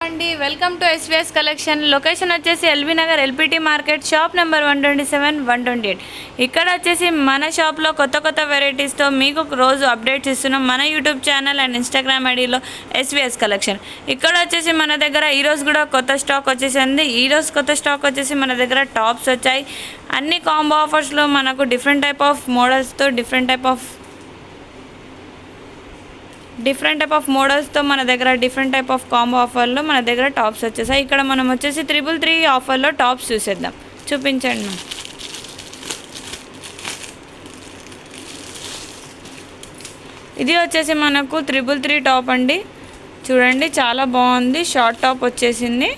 అండి, welcome to SVS collection. Location వచ్చేసి LB Nagar LPT market, shop number 127, 128. ఇక్కడ వచ్చేసి మన షాప్లో కొత్త కొత్త వెరైటీస్తో మీకు రోజు అప్డేట్స్ ఇస్తున్నాం మన యూట్యూబ్ ఛానల్ అండ్ ఇన్స్టాగ్రామ్ ఐడిలో ఎస్విఎస్ కలెక్షన్. ఇక్కడ వచ్చేసి మన దగ్గర ఈరోజు కూడా కొత్త స్టాక్ వచ్చేసింది. ఈరోజు కొత్త స్టాక్ వచ్చేసి మన దగ్గర టాప్స్ వచ్చాయి. అన్ని కాంబో ఆఫర్స్లో మనకు డిఫరెంట్ టైప్ ఆఫ్ మోడల్స్తో డిఫరెంట్ టైప్ ఆఫ్ మోడల్స్తో మన దగ్గర డిఫరెంట్ టైప్ ఆఫ్ కాంబో ఆఫర్లో మన దగ్గర టాప్స్ వచ్చేసాయి. ఇక్కడ మనం వచ్చేసి 333 ఆఫర్లో టాప్స్ చూసేద్దాం. చూపించండి. ఇది వచ్చేసి మనకు 333 టాప్ అండి. చూడండి, చాలా బాగుంది. షార్ట్ టాప్ వచ్చేసింది.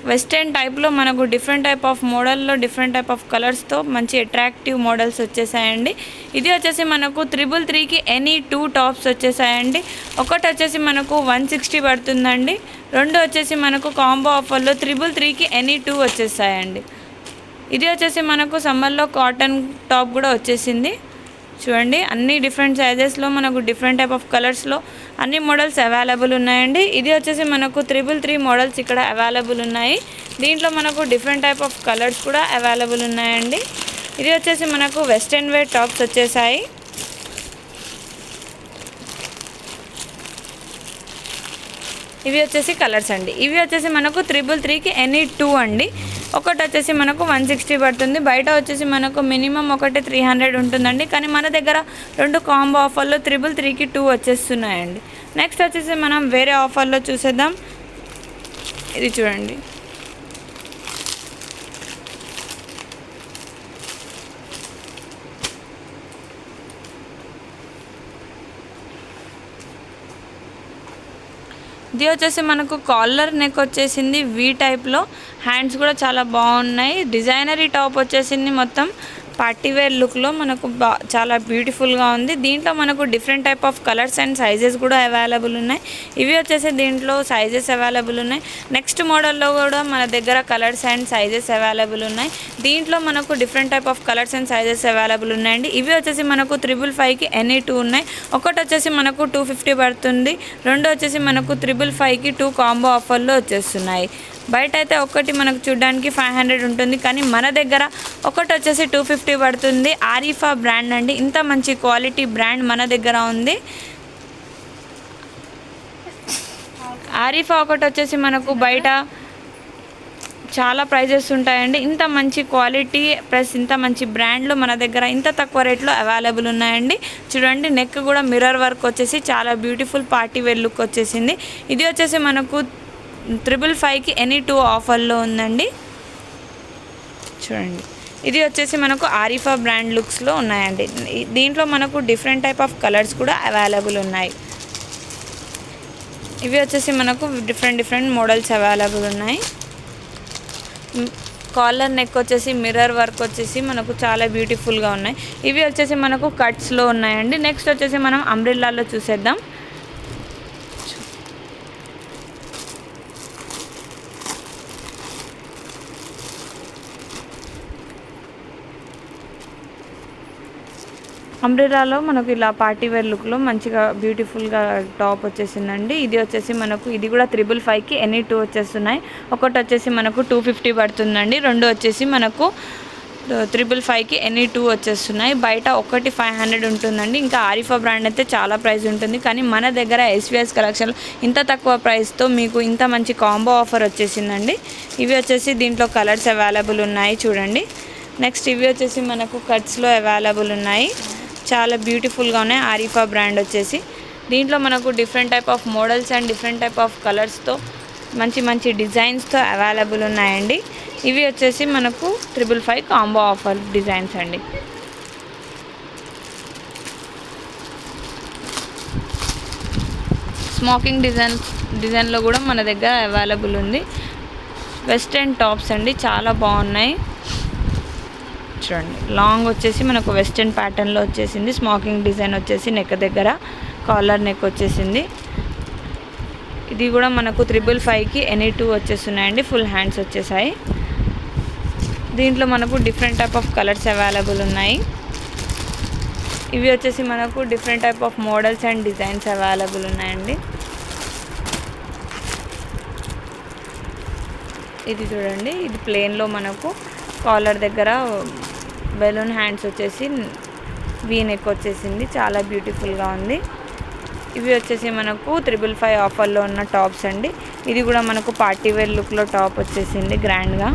వెస్టర్న్ టైప్లో మనకు డిఫరెంట్ టైప్ ఆఫ్ మోడల్లో డిఫరెంట్ టైప్ ఆఫ్ కలర్స్తో మంచి అట్రాక్టివ్ మోడల్స్ వచ్చేసాయండి. ఇది వచ్చేసి మనకు 333కి ఎనీ 2 టాప్స్ వచ్చేసాయండి. ఒకటి వచ్చేసి మనకు 160 పడుతుందండి. రెండు వచ్చేసి మనకు కాంబో ఆఫర్లో 333కి ఎనీ 2 వచ్చేసాయండి. ఇది వచ్చేసి మనకు సమ్మర్లో కాటన్ టాప్ కూడా వచ్చేసింది. చూడండి, అన్ని డిఫరెంట్ సైజెస్లో మనకు డిఫరెంట్ టైప్ ఆఫ్ కలర్స్లో అన్ని మోడల్స్ అవైలబుల్ ఉన్నాయండి. ఇది వచ్చేసి మనకు 333 మోడల్స్ ఇక్కడ అవైలబుల్ ఉన్నాయి. దీంట్లో మనకు డిఫరెంట్ టైప్ ఆఫ్ కలర్స్ కూడా అవైలబుల్ ఉన్నాయండి. ఇది వచ్చేసి మనకు వెస్టర్న్ వేర్ టాప్స్ వచ్చేసాయి. ఇవి వచ్చేసి కలర్స్ అండి. ఇవి వచ్చేసి మనకు 333కి ఎనీ 2 అండి. ఒకటి వచ్చేసి మనకు 160 పడుతుంది. బయట వచ్చేసి మనకు మినిమం ఒకటి 300 ఉంటుందండి. కానీ మన దగ్గర రెండు కాంబో ఆఫర్లో 333కి 2 వచ్చేస్తున్నాయండి. నెక్స్ట్ వచ్చేసి మనం వేరే ఆఫర్లో చూసేద్దాం. ఇది చూడండి, ఇది వచ్చేసి మనకు కాలర్ నెక్ వచ్చేసింది. వీ టైప్లో హ్యాండ్స్ కూడా చాలా బాగున్నాయి. డిజైనరీ టాప్ వచ్చేసింది. మొత్తం పార్టీవేర్ లుక్లో మనకు చాలా బ్యూటిఫుల్గా ఉంది. దీంట్లో మనకు different type of colours and sizes కూడా అవైలబుల్ ఉన్నాయి. ఇవి వచ్చేసి దీంట్లో సైజెస్ అవైలబుల్ ఉన్నాయి. నెక్స్ట్ మోడల్లో కూడా మన దగ్గర కలర్స్ అండ్ సైజెస్ అవైలబుల్ ఉన్నాయి. దీంట్లో మనకు different type of colours and sizes available ఉన్నాయండి. ఇవి వచ్చేసి మనకు 555కి ఎనీ 2 ఉన్నాయి. ఒకటి వచ్చేసి మనకు 250 పడుతుంది. రెండు వచ్చేసి మనకు 555కి 2 కాంబో ఆఫర్లో వచ్చేస్తున్నాయి. బయట అయితే ఒకటి మనకు చూడడానికి 500 ఉంటుంది. కానీ మన దగ్గర ఒకటి వచ్చేసి 250 పడుతుంది. ఆరిఫా బ్రాండ్ అండి. ఇంత మంచి క్వాలిటీ బ్రాండ్ మన దగ్గర ఉంది. ఆరిఫా ఒకటి వచ్చేసి మనకు బయట చాలా ప్రైజెస్ ఉంటాయండి. ఇంత మంచి క్వాలిటీ ప్లస్ ఇంత మంచి బ్రాండ్లో మన దగ్గర ఇంత తక్కువ రేట్లో అవైలబుల్ ఉన్నాయండి. చూడండి, నెక్ కూడా మిర్రర్ వర్క్ వచ్చేసి చాలా బ్యూటిఫుల్ పార్టీ వేర్ లుక్ వచ్చేసింది. ఇది వచ్చేసి మనకు 555కి ఎనీ 2 ఆఫర్లో ఉందండి. చూడండి, ఇది వచ్చేసి మనకు ఆరిఫా బ్రాండ్ లుక్స్లో ఉన్నాయండి. దీంట్లో మనకు డిఫరెంట్ టైప్ ఆఫ్ కలర్స్ కూడా అవైలబుల్ ఉన్నాయి. ఇవి వచ్చేసి మనకు డిఫరెంట్ మోడల్స్ అవైలబుల్ ఉన్నాయి. కాలర్ నెక్ వచ్చేసి మిర్రర్ వర్క్ వచ్చేసి మనకు చాలా బ్యూటిఫుల్గా ఉన్నాయి. ఇవి వచ్చేసి మనకు కట్స్లో ఉన్నాయండి. నెక్స్ట్ వచ్చేసి మనం అంబ్రెల్లాలో చూసేద్దాం. అంబ్రెల్లాలో మనకు ఇలా పార్టీ వేర్ లుక్లో మంచిగా బ్యూటిఫుల్గా టాప్ వచ్చేసిందండి. ఇది వచ్చేసి మనకు ఇది కూడా 555కి ఎనీ 2 వచ్చేస్తున్నాయి. ఒకటి వచ్చేసి మనకు 250 పడుతుందండి. రెండు వచ్చేసి మనకు 555కి ఎనీ 2 వచ్చేస్తున్నాయి. బయట ఒకటి 500 ఉంటుందండి. ఇంకా ఆరిఫా బ్రాండ్ అయితే చాలా ప్రైస్ ఉంటుంది. కానీ మన దగ్గర ఎస్విఎస్ కలెక్షన్లో ఇంత తక్కువ ప్రైస్తో మీకు ఇంత మంచి కాంబో ఆఫర్ వచ్చేసిందండి. ఇవి వచ్చేసి దీంట్లో కలర్స్ అవైలబుల్ ఉన్నాయి. చూడండి, నెక్స్ట్ ఇవి వచ్చేసి మనకు కట్స్లో అవైలబుల్ ఉన్నాయి. చాలా బ్యూటిఫుల్గా ఉన్నాయి. ఆరిఫా బ్రాండ్ వచ్చేసి దీంట్లో మనకు different type of models and different type of కలర్స్తో మంచి డిజైన్స్తో అవైలబుల్ ఉన్నాయండి. ఇవి వచ్చేసి మనకు 555 కాంబో ఆఫర్ డిజైన్స్ అండి. స్మోకింగ్ డిజైన్లో కూడా మన దగ్గర అవైలబుల్ ఉంది. వెస్టర్న్ టాప్స్ అండి, చాలా బాగున్నాయి. చూడండి, లాంగ్ వచ్చేసి మనకు వెస్టర్న్ ప్యాటర్న్లో వచ్చేసింది. స్మోకింగ్ డిజైన్ వచ్చేసి నెక్ దగ్గర కాలర్ నెక్ వచ్చేసింది. ఇది కూడా మనకు 555కి ఎనీ 2 వచ్చేస్తున్నాయండి. ఫుల్ హ్యాండ్స్ వచ్చేసాయి. దీంట్లో మనకు different type of colours available ఉన్నాయి. ఇవి వచ్చేసి మనకు different type of models and designs available ఉన్నాయండి. ఇది చూడండి, ఇది ప్లెయిన్లో మనకు కాలర్ దగ్గర బెలూన్ హ్యాండ్స్ వచ్చేసి వీ నెక్ వచ్చేసింది, చాలా బ్యూటిఫుల్గా ఉంది. ఇవి వచ్చేసి మనకు 555 ఆఫర్లో ఉన్న టాప్స్ అండి. ఇది కూడా మనకు పార్టీ వేర్ లుక్లో టాప్ వచ్చేసింది గ్రాండ్గా.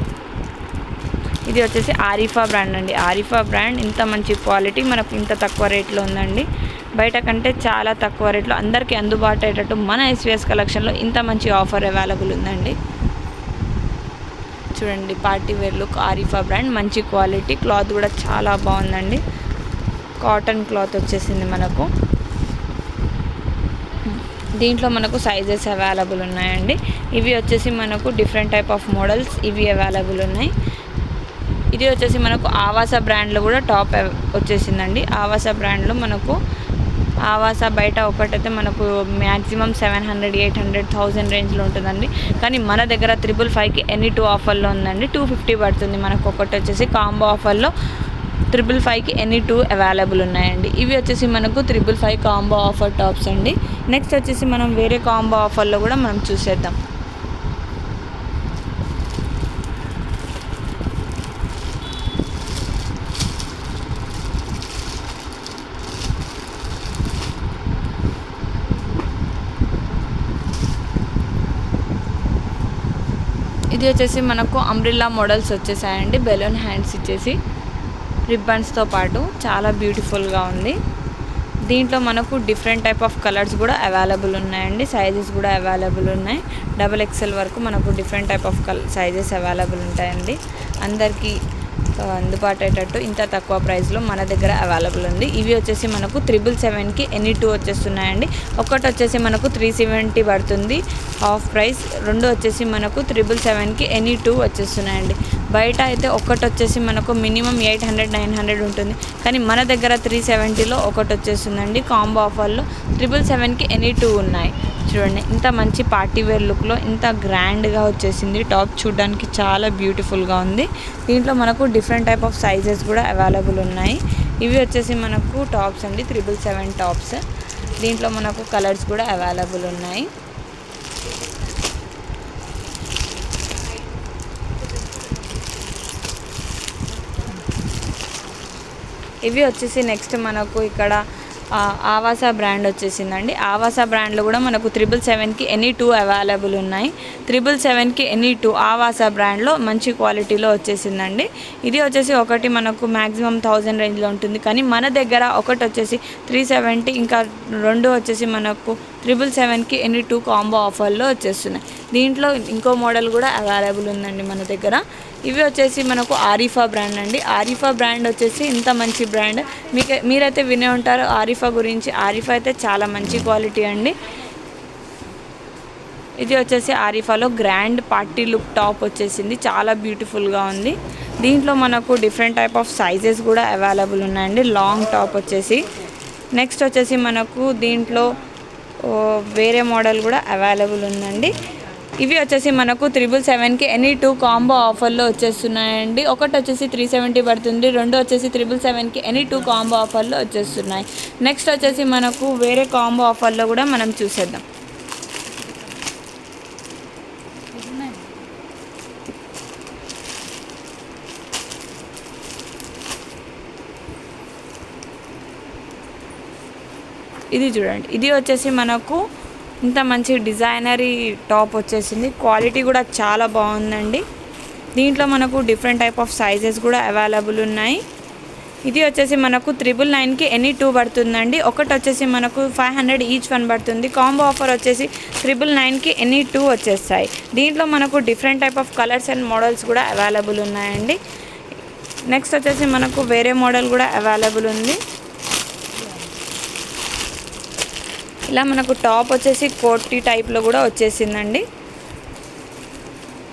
ఇది వచ్చేసి ఆరిఫా బ్రాండ్ అండి. ఆరిఫా బ్రాండ్ ఇంత మంచి క్వాలిటీ మనకు ఇంత తక్కువ రేట్లో ఉందండి. బయట కంటే చాలా తక్కువ రేట్లో అందరికీ అందుబాటు అయ్యేటట్టు మన ఎస్విఎస్ కలెక్షన్లో ఇంత మంచి ఆఫర్ అవైలబుల్ ఉందండి. చూడండి, party wear look Arifa brand, మంచి క్వాలిటీ, క్లాత్ కూడా చాలా బాగుందండి. కాటన్ క్లాత్ వచ్చేసింది మనకు. దీంట్లో మనకు సైజెస్ అవైలబుల్ ఉన్నాయండి. ఇవి వచ్చేసి మనకు డిఫరెంట్ టైప్ ఆఫ్ మోడల్స్ ఇవి అవైలబుల్ ఉన్నాయి. ఇది వచ్చేసి మనకు ఆవాస బ్రాండ్లో కూడా టాప్ వచ్చేసిందండి. ఆవాస బ్రాండ్లో మనకు ఆవాస బయట ఒకటైతే మనకు మ్యాక్సిమం 700, 800, 1000 రేంజ్లో ఉంటుందండి. కానీ మన దగ్గర 555కి ఎనీ 2 ఆఫర్లో ఉందండి. 250 పడుతుంది మనకు. ఒకటి వచ్చేసి కాంబో ఆఫర్లో 555కి ఎనీ 2 అవైలబుల్ ఉన్నాయండి. ఇవి వచ్చేసి మనకు 555 కాంబో ఆఫర్ టాప్స్ అండి. నెక్స్ట్ వచ్చేసి మనం వేరే కాంబో ఆఫర్లో కూడా మనం చూసేద్దాం. ఇది వచ్చేసి మనకు అంబ్రిల్లా మోడల్స్ వచ్చేసాయండి. బెలూన్ హ్యాండ్స్ ఇచ్చేసి రిబ్బన్స్తో పాటు చాలా బ్యూటిఫుల్గా ఉంది. దీంట్లో మనకు డిఫరెంట్ టైప్ ఆఫ్ కలర్స్ కూడా అవైలబుల్ ఉన్నాయండి. సైజెస్ కూడా అవైలబుల్ ఉన్నాయి. XXL వరకు మనకు different type of sizes available ఉంటాయండి. అందరికీ అందుబాటు అయ్యేటట్టు ఇంత తక్కువ ప్రైస్లో మన దగ్గర అవైలబుల్ ఉంది. ఇవి వచ్చేసి మనకు 777కి ఎనీ 2 వచ్చేస్తున్నాయండి. ఒకటి వచ్చేసి మనకు 370 పడుతుంది హాఫ్ ప్రైస్. రెండు వచ్చేసి మనకు 777కి ఎనీ 2 వచ్చేస్తున్నాయండి. బయట అయితే ఒకటి వచ్చేసి మనకు మినిమం 800, 900 ఉంటుంది. కానీ మన దగ్గర 370లో ఒకటి వచ్చేస్తుందండి. కాంబో ఆఫర్లో 777కి ఎనీ 2 ఉన్నాయి. చూడండి, ఇంత మంచి పార్టీ వేర్ లుక్లో ఇంత గ్రాండ్గా వచ్చేసింది. టాప్ చూడడానికి చాలా బ్యూటిఫుల్గా ఉంది. దీంట్లో మనకు డిఫరెంట్ టైప్ ఆఫ్ సైజెస్ కూడా అవైలబుల్ ఉన్నాయి. ఇవి వచ్చేసి మనకు టాప్స్ అండి, 777 టాప్స్. దీంట్లో మనకు కలర్స్ కూడా అవైలబుల్ ఉన్నాయి. ఇవి వచ్చేసి నెక్స్ట్ మనకు ఇక్కడ ఆవాస బ్రాండ్ వచ్చేసిందండి. ఆవాస బ్రాండ్లో కూడా మనకు 777కి ఎనీ 2 అవైలబుల్ ఉన్నాయి. 777కి ఎనీ 2 ఆవాస బ్రాండ్లో మంచి క్వాలిటీలో వచ్చేసిందండి. ఇది వచ్చేసి ఒకటి మనకు మ్యాక్సిమం 1000 రేంజ్లో ఉంటుంది. కానీ మన దగ్గర ఒకటి వచ్చేసి 370, ఇంకా రెండు వచ్చేసి మనకు 777కి ఎనీ 2 కాంబో ఆఫర్లో వచ్చేస్తున్నాయి. దీంట్లో ఇంకో మోడల్ కూడా అవైలబుల్ ఉందండి మన దగ్గర. ఇవి వచ్చేసి మనకు ఆరిఫా బ్రాండ్ అండి. ఆరిఫా బ్రాండ్ వచ్చేసి ఇంత మంచి బ్రాండ్ మీరైతే వినే ఉంటారు ఆరిఫా గురించి. ఆరిఫా అయితే చాలా మంచి క్వాలిటీ అండి. ఇది వచ్చేసి ఆరిఫాలో గ్రాండ్ పార్టీ లుక్ టాప్ వచ్చేసింది, చాలా బ్యూటిఫుల్గా ఉంది. దీంట్లో మనకు డిఫరెంట్ టైప్ ఆఫ్ సైజెస్ కూడా అవైలబుల్ ఉన్నాయండి. లాంగ్ టాప్ వచ్చేసి. నెక్స్ట్ వచ్చేసి మనకు దీంట్లో వేరే మోడల్ కూడా అవైలబుల్ ఉందండి. ఇవి వచ్చేసి మనకు 777కి ఎనీ 2 కాంబో ఆఫర్లో వచ్చేస్తున్నాయండి. ఒకటి వచ్చేసి 370 పడుతుంది. రెండు వచ్చేసి 777కి ఎనీ 2 కాంబో ఆఫర్లో వచ్చేస్తున్నాయి. నెక్స్ట్ వచ్చేసి మనకు వేరే కాంబో ఆఫర్లో కూడా మనం చూసేద్దాం. ఇది చూడండి, ఇది వచ్చేసి మనకు ఇంత మంచి డిజైనరీ టాప్ వచ్చేసింది. క్వాలిటీ కూడా చాలా బాగుందండి. దీంట్లో మనకు డిఫరెంట్ టైప్ ఆఫ్ సైజెస్ కూడా అవైలబుల్ ఉన్నాయి. ఇది వచ్చేసి మనకు 999కి ఎనీ 2 పడుతుందండి. ఒకటి వచ్చేసి మనకు 500 ఈచ్ వన్ పడుతుంది. కాంబో ఆఫర్ వచ్చేసి 999కి ఎనీ 2 వచ్చేస్తాయి. దీంట్లో మనకు different type of colours and models కూడా అవైలబుల్ ఉన్నాయండి. నెక్స్ట్ వచ్చేసి మనకు వేరే మోడల్ కూడా అవైలబుల్ ఉంది. ఇలా మనకు టాప్ వచ్చేసి కోటీ టైప్లో కూడా వచ్చేసిందండి.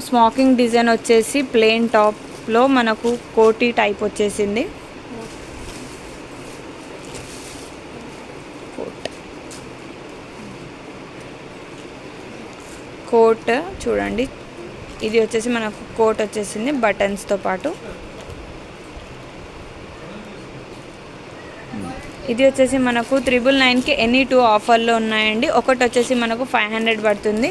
స్మోకింగ్ డిజైన్ వచ్చేసి ప్లెయిన్ టాప్లో మనకు కోటీ టైప్ వచ్చేసింది. కోట్ చూడండి, ఇది వచ్చేసి మనకు కోట్ వచ్చేసింది బటన్స్తో పాటు. ఇది వచ్చేసి మనకు 999కి ఎనీ 2 ఆఫర్లో ఉన్నాయండి. ఒకటి వచ్చేసి మనకు 500 పడుతుంది.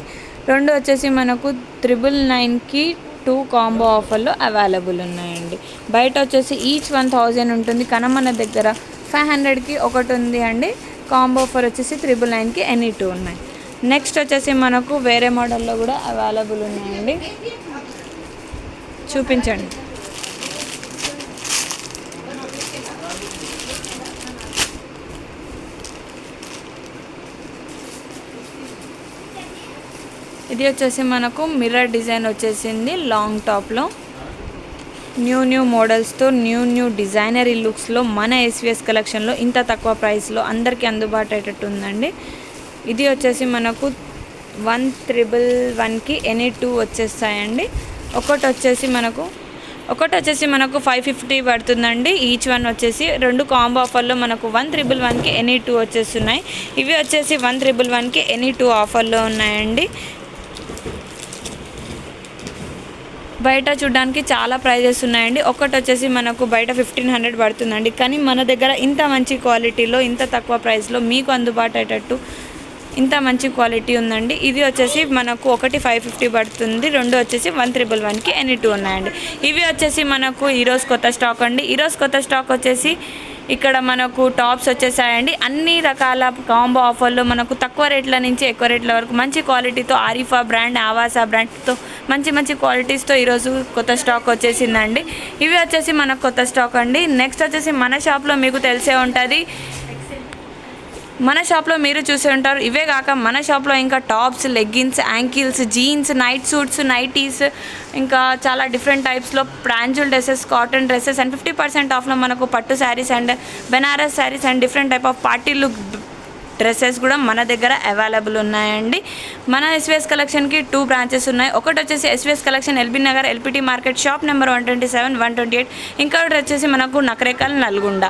రెండు వచ్చేసి మనకు 999కి 2 కాంబో ఆఫర్లో అవైలబుల్ ఉన్నాయండి. బయట వచ్చేసి ఈచ్ 1000 ఉంటుంది, కానీ మన దగ్గర 500కి ఒకటి ఉంది అండి. కాంబో ఆఫర్ వచ్చేసి 999కి ఎనీ 2 ఉన్నాయి. నెక్స్ట్ వచ్చేసి మనకు వేరే మోడల్లో కూడా అవైలబుల్ ఉన్నాయండి. చూపించండి. ఇది వచ్చేసి మనకు మిర్రర్ డిజైన్ వచ్చేసింది లాంగ్ టాప్లో. న్యూ మోడల్స్తో న్యూ డిజైనరీ లుక్స్లో మన ఎస్విఎస్ కలెక్షన్లో ఇంత తక్కువ ప్రైస్లో అందరికీ అందుబాటు అయ్యేటట్టు ఉందండి. ఇది వచ్చేసి మనకు 1111కి ఎనీ 2 వచ్చేస్తాయండి. ఒకటి వచ్చేసి మనకు 550 పడుతుందండి. ఈచ్ వన్ వచ్చేసి 2 కాంబో ఆఫర్లో మనకు 1111కి ఎనీ 2 వచ్చేస్తున్నాయి. ఇవి వచ్చేసి 1111కి ఎనీ 2 ఆఫర్లో ఉన్నాయండి. బయట చూడడానికి చాలా ప్రైజెస్ ఉన్నాయండి. ఒకటి వచ్చేసి మనకు బయట 1500 పడుతుందండి, కానీ మన దగ్గర ఇంత మంచి క్వాలిటీలో ఇంత తక్కువ ప్రైస్లో మీకు అందుబాటు అయ్యేటట్టు ఇంత మంచి క్వాలిటీ ఉందండి. ఇది వచ్చేసి మనకు ఒకటి 550 పడుతుంది, 2 వచ్చేసి 1111కి ఎనీ 2 ఉన్నాయండి. ఇవి వచ్చేసి మనకు ఈరోజు కొత్త స్టాక్ అండి. ఈరోజు కొత్త స్టాక్ వచ్చేసి ఇక్కడ మనకు టాప్స్ వచ్చేసాయండి. అన్ని రకాల కాంబో ఆఫర్లో మనకు తక్కువ రేట్ల నుంచి ఎక్కువ రేట్ల వరకు మంచి క్వాలిటీతో ఆరిఫా బ్రాండ్, ఆవాసా బ్రాండ్తో మంచి క్వాలిటీస్తో ఈరోజు కొత్త స్టాక్ వచ్చేసిందండి. ఇవి వచ్చేసి మనకు కొత్త స్టాక్ అండి. నెక్స్ట్ వచ్చేసి మన షాప్లో మీకు తెలిసే ఉంటుంది, మన షాప్లో మీరు చూసే ఉంటారు. ఇవే కాక మన షాప్లో ఇంకా tops, leggings, ankles, jeans, night suits, nighties, ఇంకా చాలా డిఫరెంట్ టైప్స్లో ప్రాంజుల్ డ్రెస్సెస్, కాటన్ డ్రెస్సెస్ అండ్ 50% ఆఫ్లో మనకు పట్టు saris and Banaras saris and different type of party look dresses కూడా మన దగ్గర అవైలబుల్ ఉన్నాయండి. మన ఎస్విఎస్ కలెక్షన్కి 2 బ్రాంచెస్ ఉన్నాయి. ఒకటి వచ్చేసి SVS collection LB Nagar LPT market shop number 127, 128. ఇంకొకటి వచ్చేసి మనకు నకరేకల్, నల్గొండ.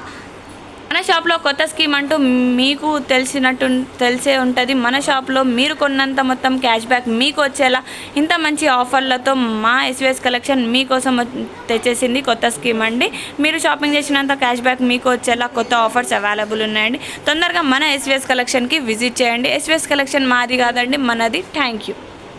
మన షాప్లో కొత్త స్కీమ్ అంటూ మీకు తెలిసే ఉంటుంది. మన షాప్లో మీరు కొన్నంత మొత్తం క్యాష్ బ్యాక్ మీకు వచ్చేలా ఇంత మంచి ఆఫర్లతో మా ఎస్విఎస్ కలెక్షన్ మీకోసం తెచ్చేసింది కొత్త స్కీమ్ అండి. మీరు షాపింగ్ చేసినంత క్యాష్ బ్యాక్ మీకు వచ్చేలా కొత్త ఆఫర్స్ అవైలబుల్ ఉన్నాయండి. తొందరగా మన ఎస్విఎస్ కలెక్షన్కి విజిట్ చేయండి. ఎస్విఎస్ కలెక్షన్ మాది కాదండి, మనది. Thank you.